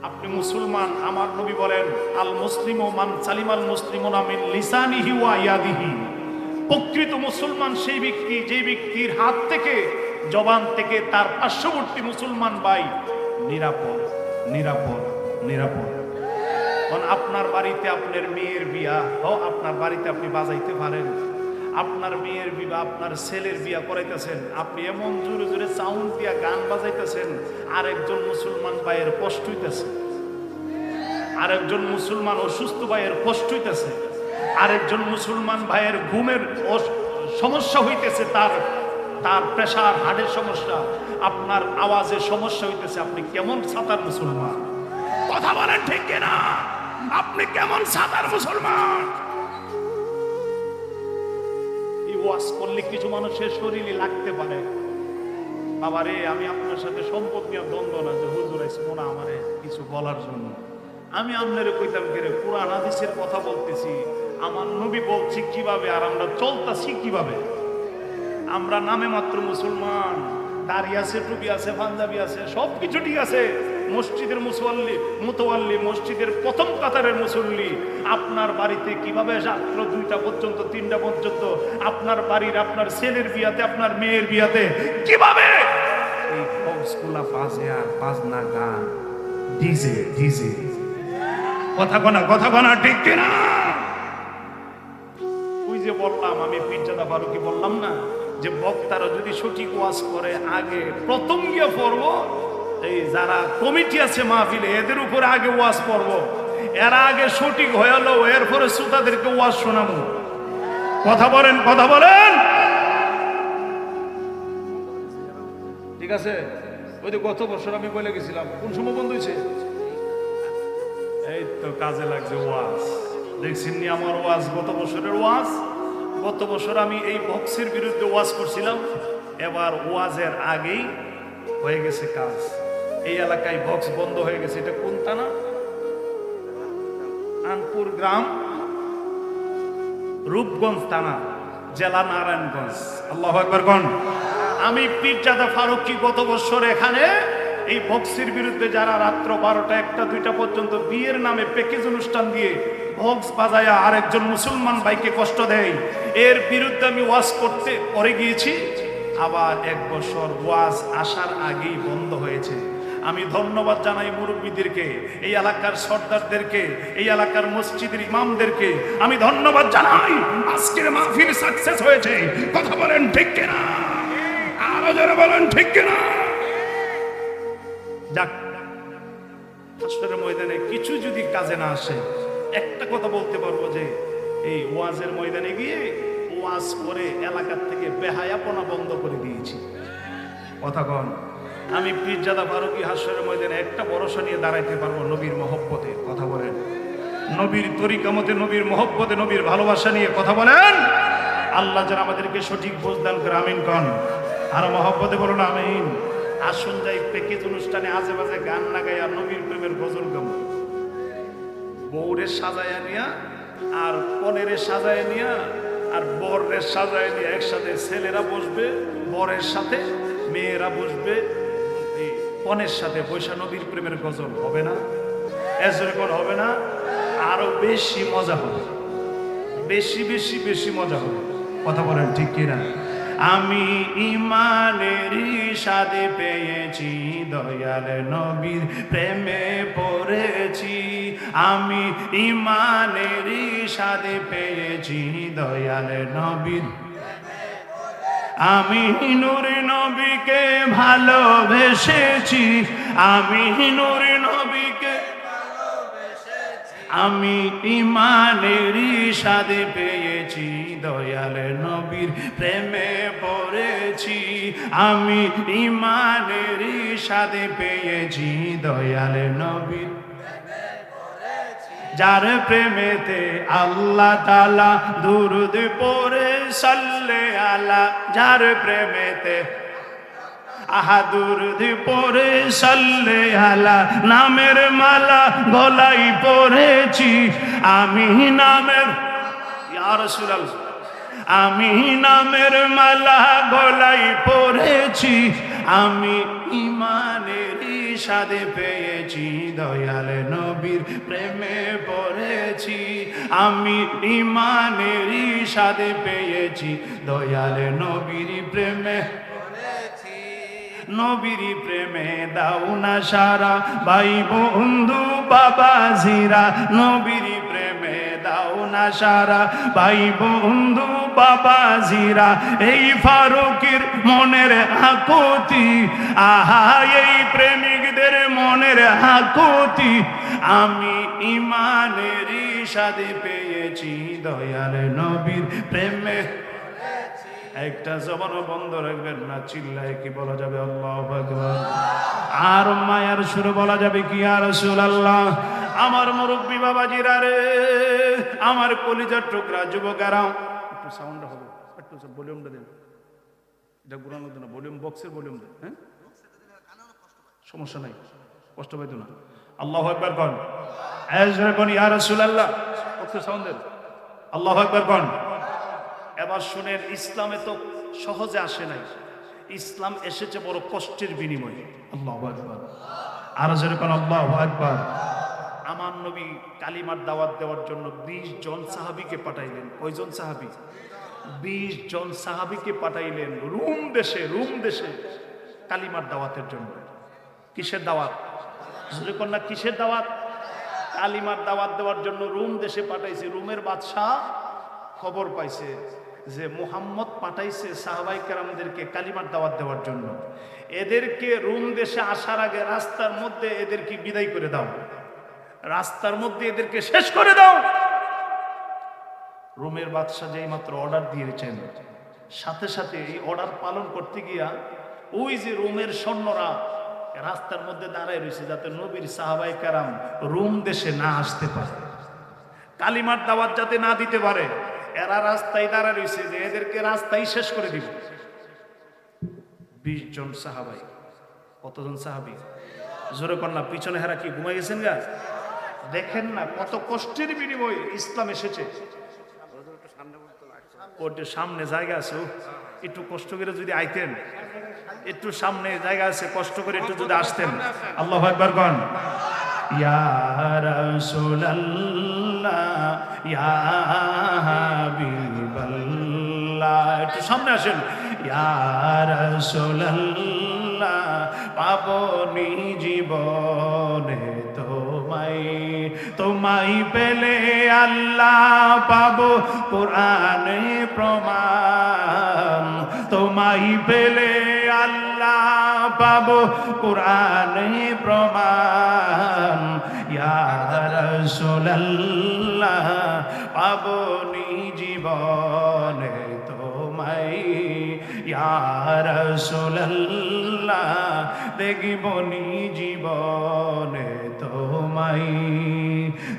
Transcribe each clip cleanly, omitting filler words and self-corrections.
আপনি মুসলমান, আমার নবী বলেন আল মুসলিমু মান সালিমাল মুসলিমুনা মিন লিসানিহি ওয়া ইয়াদিহি। প্রকৃত মুসলমান সেই ব্যক্তি যে ব্যক্তির হাত থেকে, জবান থেকে তার পার্শ্ববর্তী মুসলমান ভাই নিরাপদ, নিরাপদ, নিরাপদ। কারণ আপনার বাড়িতে আপনার মেয়ের বিয়া, আপনার বাড়িতে আপনি বাজাইতে পারেন, আপনার মেয়ের বিবাহ, আপনার ছেলের বিয়া করাইতেছেন, আপনি এমন জোরে জোরে সাউন্ড দিয়া গান বাজাইতেছেন, আরেকজন মুসলমান ভাইয়ের কষ্ট হইতেছে, আরেকজন মুসলমান অসুস্থ ভাইয়ের কষ্ট হইতেছে, আরেকজন মুসলমান ভাইয়ের ঘুমের সমস্যা হইতেছে, তার প্রেশার, হার্টের সমস্যা, আপনার আওয়াজের সমস্যা হইতেছে। আপনি কেমন সাতার মুসলমান? কথা বলেন ঠিক কিনা? আপনি কেমন সাতার মুসলমান? এই ওয়াজ করলে কিছু মানুষের শরীরে লাগতে পারে, বাবারে আমি আপনার সাথে সম্পদ নিয়ে দ্বন্দ্ব না যে হুজুর আইছে মনে আমারে কিছু বলার জন্য। আমি আপনারে কইতাম কে রে, কুরআন হাদিসের কথা বলতেছি, আমার নবী বলছি কিভাবে, আর আমরা চলতাছি কিভাবে। আমরা নামে মাত্র মুসলমান, দাড়ি আছে, টুপি আছে, পাঞ্জাবি আছে, সবকিছু ঠিক আছে, মসজিদের মুতওয়াল্লি, মসজিদের প্রথম কাতারের মুসল্লি। আপনার বাড়িতে কিভাবে রাত্র 2টা পর্যন্ত, 3টা পর্যন্ত, আপনার বাড়ির, আপনার ছেলের বিয়াতে, আপনার মেয়ের বিয়াতে কিভাবে এই বক্সগুলা বাজে, আর বাজনা গান, ডিজে ডিজে, কথা কনা ঠিক কিনা? ওই যে বললাম আমি, পীরজাদা ফারুকী বললাম না যে বক্তারা যদি সঠিক ওয়াজ করে, আগে প্রথম গিয়ে পড়ব এই যারা কমিটি আছে মাহফিলে, এদের উপরে আগে ওয়াজ পড়ব, এরা আগে সঠিক হয়ে হলো, এরপরে শ্রোতাদেরকে ওয়াজ শোনাবো। কথা বলেন, কথা বলেন, ঠিক আছে? ওই যে গত বছর আমি বলে গেছিলাম, কোন সময় বন্ধ হয়েছে? এই তো কাজে লাগছে ওয়াজ, দেখছেন নি আমার ওয়াজ, গত বছরের ওয়াজ। গত বছর আমি এই বক্সের বিরুদ্ধে ওয়াজ করছিলাম, এবার ওয়াজের আগেই হয়ে গেছে কাজ। এই এলাকায় বক্স বন্ধ হয়ে গেছে। এটা কোন থানা? আনপুর গ্রাম, রূপগঞ্জ থানা, জেলা নারায়ণগঞ্জ। আল্লাহু আকবার কোন? আমি পীরজাদা ফারুকী গত বছর এখানে এই বক্সের বিরুদ্ধে যারা রাত্র 12টা, 1টা, 2টা পর্যন্ত বিয়ের নামে প্যাকেজ অনুষ্ঠান দিয়ে বক্স বাজায়া আরেকজন মুসলমান ভাইকে কষ্ট দেয়, এর বিরুদ্ধে আমি ওয়াজ করতে পরে গিয়েছি। আবার 1 বছর ওয়াজ আসার আগেই বন্ধ হয়েছে। আমি ধন্যবাদ জানাই মুরব্বীদেরকে, এই এলাকার সর্দারদেরকে, এই এলাকার মসজিদের ইমামদেরকে আমি ধন্যবাদ জানাই। আজকের মাহফিল সাকসেস হয়েছে। কথা বলেন ঠিক কিনা? আরো যারা বলেন ঠিক কিনা? যাক, হাসরের ময়দানে কিছু যদি কাজে না আসে, একটা কথা বলতে পারবো যে এই ওয়াজের ময়দানে গিয়ে ওয়াজ করে এলাকার থেকে বেহায়াপনা বন্ধ করে দিয়েছি। কথা কন? আমি পীরজাদা ফারুকী হাসরের ময়দানে একটা ভরসা নিয়ে দাঁড়াইতে পারবো, নবীর মহব্বতে। কথা বলেন, নবীর তরিকা মতে, নবীর মহব্বতে, নবীর ভালোবাসা নিয়ে। কথা বলেন। আল্লাহ যেন আমাদেরকে সঠিক বুঝ দান করে, আমিন কন। আর মহব্বতে বলুন আমিন। আসুন যাই প্যাকেজ অনুষ্ঠানে আজে বাজে গান লাগাইয়া নবীর প্রেমের গজল গাম, বউরে সাজাইয়া নিয়া আর কনেরে সাজায় নিয়া আর বরের সাজায় নিয়ে একসাথে ছেলেরা বসবে, বরের সাথে মেয়েরা বসবে, এই কনের সাথে বৈশা নবীর প্রেমের গজল হবে না? এজরে হবে না? আরো বেশি মজা হবে, বেশি বেশি বেশি মজা হবে। কথা বলেন ঠিক কিনা? আমি ইমানের স্বাদে পেয়েছি, দয়াল নবীর প্রেমে পড়েছি। আমি ইমানের স্বাদে পেয়েছি, দয়াল নবীর। আমি নূর নবীকে ভালোবেসেছি, আমি নূর নবীকে, আমি ইমানের স্বাদে পেয়েছি, দয়াল নবীর প্রেমে পড়েছি। আমি ইমানের স্বাদে পেয়েছি, দয়াল নবীর। যার প্রেমেতে আল্লাহ তাআলা দুরূদ পড়ে সাল্লে আলা, যার প্রেমেতে দুরূদ পড়ে সাল্লে আলা, নামের মালা গলায় পড়েছি। আমি নামের, ইয়া রাসূলুল্লাহ, আমি নামের মালা গলায় পড়েছি। আমি ইমানের স্বাদে পেয়েছি, দয়াল নবীর প্রেমে পড়েছি। আমি ইমানের স্বাদে পেয়েছি, দয়াল নবীর প্রেমে পড়েছি। নবীর প্রেমে দাও না সারা ভাই বন্ধু বাবা জিরা, নবীর প্রেমে দাও না সারা ভাই বন্ধু বাবা জিরা। এই ফারুকের মনের আকুতি, আহা এই প্রেমিকদের মনের আকুতি, আমি ইমানের স্বাদে পেয়েছি, দয়াল নবীর প্রেমে। একটা জবানও বন্ধ রাখবেন না, চিল্লায় কি বলা যাবে আল্লাহু আকবার, আর মায়ার সুরে বলা যাবে কি ইয়া রাসূলুল্লাহ। আমার মুরব্বী বাবাজিরা রে, আমার কলিজার টুকরা যুবকেরা, একটু সাউন্ড হবে, একটু ভলিউমটা দেন, এটা ঘুরানোর জন্য ভলিউম, বক্সের ভলিউম দেন। হ্যাঁ, সমস্যা নাই, কষ্ট পাইতো না। আল্লাহু আকবার কোন, আজরা কোন ইয়া রাসূলুল্লাহ, একটু সাউন্ড দেন, আল্লাহু আকবার কোন। এবার শুনেন, ইসলামে তো সহজে আসে নাই, ইসলাম এসেছে বড় কষ্টের বিনিময়ে। আল্লাহু আকবার, আর যেরকম আল্লাহু আকবার। আমার নবী কালিমার দাওয়াত দেওয়ার জন্য 20 জন সাহাবীকে পাঠাইলেন। কয়জন সাহাবী? 20 জন সাহাবীকে পাঠাইলেন রোম দেশে কালিমার দাওয়াতের জন্য। কিসের দাওয়াত? যেরকম না কিসের দাওয়াত? কালিমার দাওয়াত দেওয়ার জন্য রোম দেশে পাঠাইছে। রোমের বাদশাহ খবর পাইছে যে মুহাম্মদ পাঠাইছে সাহাবাই কেরামদেরকে কালিমার দাওয়াত দেওয়ার জন্য। এদেরকে রোম দেশে আসার আগে রাস্তার মধ্যে এদেরকে বিদায় করে দাও, রাস্তার মধ্যে এদেরকে শেষ করে দাও। রোমের বাদশাহ যেই মাত্র অর্ডার দিয়েছেন, সাথে সাথে এই অর্ডার পালন করতে গিয়া ওই যে রোমের সৈন্যরা রাস্তার মধ্যে দাঁড়ায় রয়েছে, যাতে নবীর সাহাবাই কেরাম রোম দেশে না আসতে পারে, কালিমার দাওয়াত যাতে না দিতে পারে। এরা রাস্তায় দাঁড়া রয়েছে যে এদেরকে রাস্তায় শেষ করে দিব। 20 জন সাহাবাই। কতজন সাহাবী? জোরে কন্যা, পিছনে হেরা কি ঘুমাই গেছেন গা? দেখেন না কত কষ্টের বিনিময়ে ইসলাম এসেছে। ওর সামনে জায়গা আছে, একটু কষ্ট করে যদি আইতেন, একটু সামনে জায়গা আছে, কষ্ট করে একটু যদি আসতেন। আল্লাহু আকবার কোন। ইয়া রাসূলুল্লাহ ইয়া হাবিবাল্লাহ, একটু সামনে আসেন। ইয়া রাসূলুল্লাহ পাবনি জীবনে তোমায় পেলে আল্লাহ পাবো কোরআনে প্রমাণ, তোমায় পেলে আল্লাহ পাবো কোরআনে প্রমাণ। ইয়া রাসূলুল্লাহ পাবনি জীবনে তোমায়, ইয়া রাসূলুল্লাহ দেখবনি জীবনে তোমায়।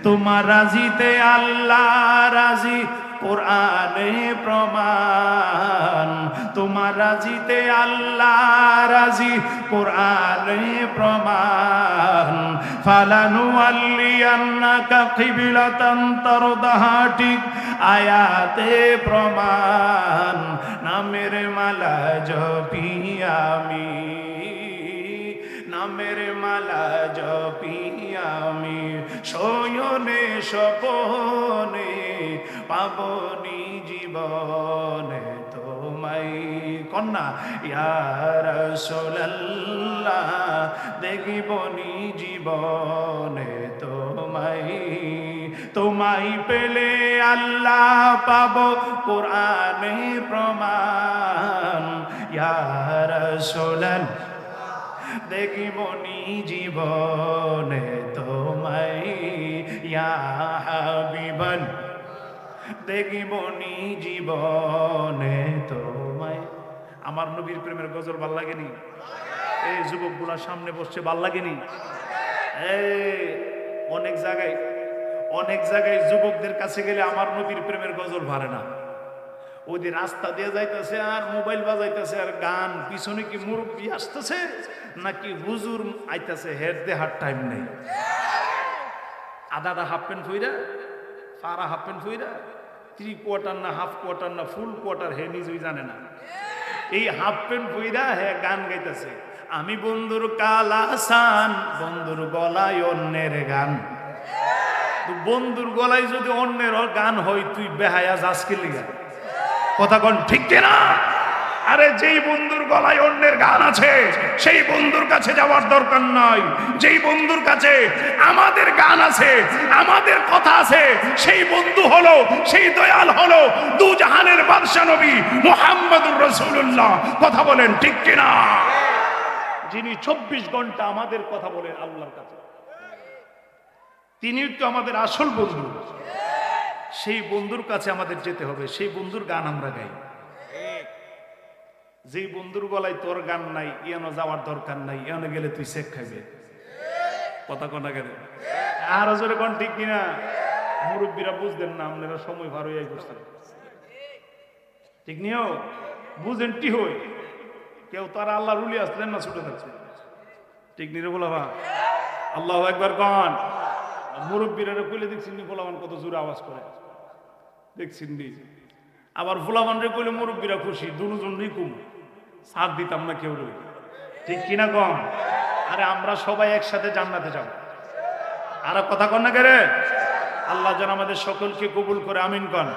তোমার রাজিতে আল্লাহ রাজি কোরআনে প্রমাণ, তোমার রাজিতে আল্লাহ রাজি কোরআনে প্রমাণ। ফালানুওয়াল্লিয়ান্নাকা কিবলাতান তারদাহা, ঠিক আয়াতে প্রমাণ। নামের মালা জপি আমি, নামের মালা জপি আমি, শয়নে স্বপনে পাবনি জীবনে তোমায়। কন্যা ইয়া রাসূলুল্লাহ দেখিবনি জীবনে তোমায়, তোমায় পেলে আল্লাহ পাবো কোরআনে প্রমাণ। ইয়া রাসূলুল্লাহ দেখিবনি জীবনে তোমায়, ইয়া হাবিবান দেখিবনি জীবনে তোমায়। আমার নবীর প্রেমের গজল ভাল লাগেনি? এই যুবকগুলা সামনে বসছে, ভাল লাগেনি? অনেক জায়গায় যুবকদের কাছে গেলে আমার নবীর প্রেমের গজল ভারে না। ওই যে রাস্তা দিয়ে যাইতেছে আর মোবাইল বাজাইতেছে আর গান, পিছনে কি মুরব্বী আসতেছে নাকি হুজুর আইতেছে, হেড দে হার টাইম নেই। আদাটা হাফ প্যান্ট ফইরা, ফারা হাফ প্যান্ট ফইরা, 3 কোয়ার্টার না হাফ কোয়ার্টার না ফুল কোয়ার্টার হে নিজেই জানে না, এই হাফ প্যান্ট ফইরা হে গান গাইতেছে। আমি বন্ধুর কালাসান, বন্ধুর গলায় অন্যের গান। তো বন্ধুর গলায় যদি অন্যের গান হয়, তুই বেহায়া যাস কি লিগা? কথা কোন ঠিক কিনা? আরে যেই বন্ধুর গলায় অন্যের গান আছে, সেই বন্ধুর কাছে যাওয়ার দরকার নাই। যেই বন্ধুর কাছে আমাদের গান আছে, আমাদের কথা আছে, সেই বন্ধু হলো, সেই দয়াল হলো দু জাহানের বাদশা নবী মুহাম্মদুর রাসূলুল্লাহ। কথা বলেন ঠিক কিনা? যিনি 24 ঘন্টা আমাদের কথা বলেন আল্লাহর কাছে, তিনি তো আমাদের আসল বন্ধু। সেই বন্ধুর কাছে আমাদের যেতে হবে, সেই বন্ধুর গান আমরা গাই। যেই বন্ধুর গলায় তোর গান নাই, ইয়ানো যাওয়ার দরকার নাই, ইয়ানো গেলে তুই শেখ খাইবে। কথা কোনা গেল আর জোরে কোন ঠিক কিনা? মুরব্বীরা বুঝতেন না, আপনারা সময় ভার হয়ে বসতেন, ঠিক নিও বুঝেন টি হই। কেউ তারা আল্লাহ রুলি আসলেন না, ছুটে যাচ্ছে, ঠিক নিরে বলাবা আল্লাহ একবার কন। মুরব্বীরা কইলে দেখছেন নি ফোলাবান কত জোরে আওয়াজ করে, দেখছেন নি? আবার ফোলাবান রে কইলে মুরব্বীরা খুশি, দুজনই কম সাথ দিতাম না কেউ, ঠিক কিনা কম? আরে আমরা সবাই একসাথে জান্নাতে যাব। আর কথা কন না কে রে? আল্লাহ যেন আমাদের সকলকে কবুল করে, আমিন কন।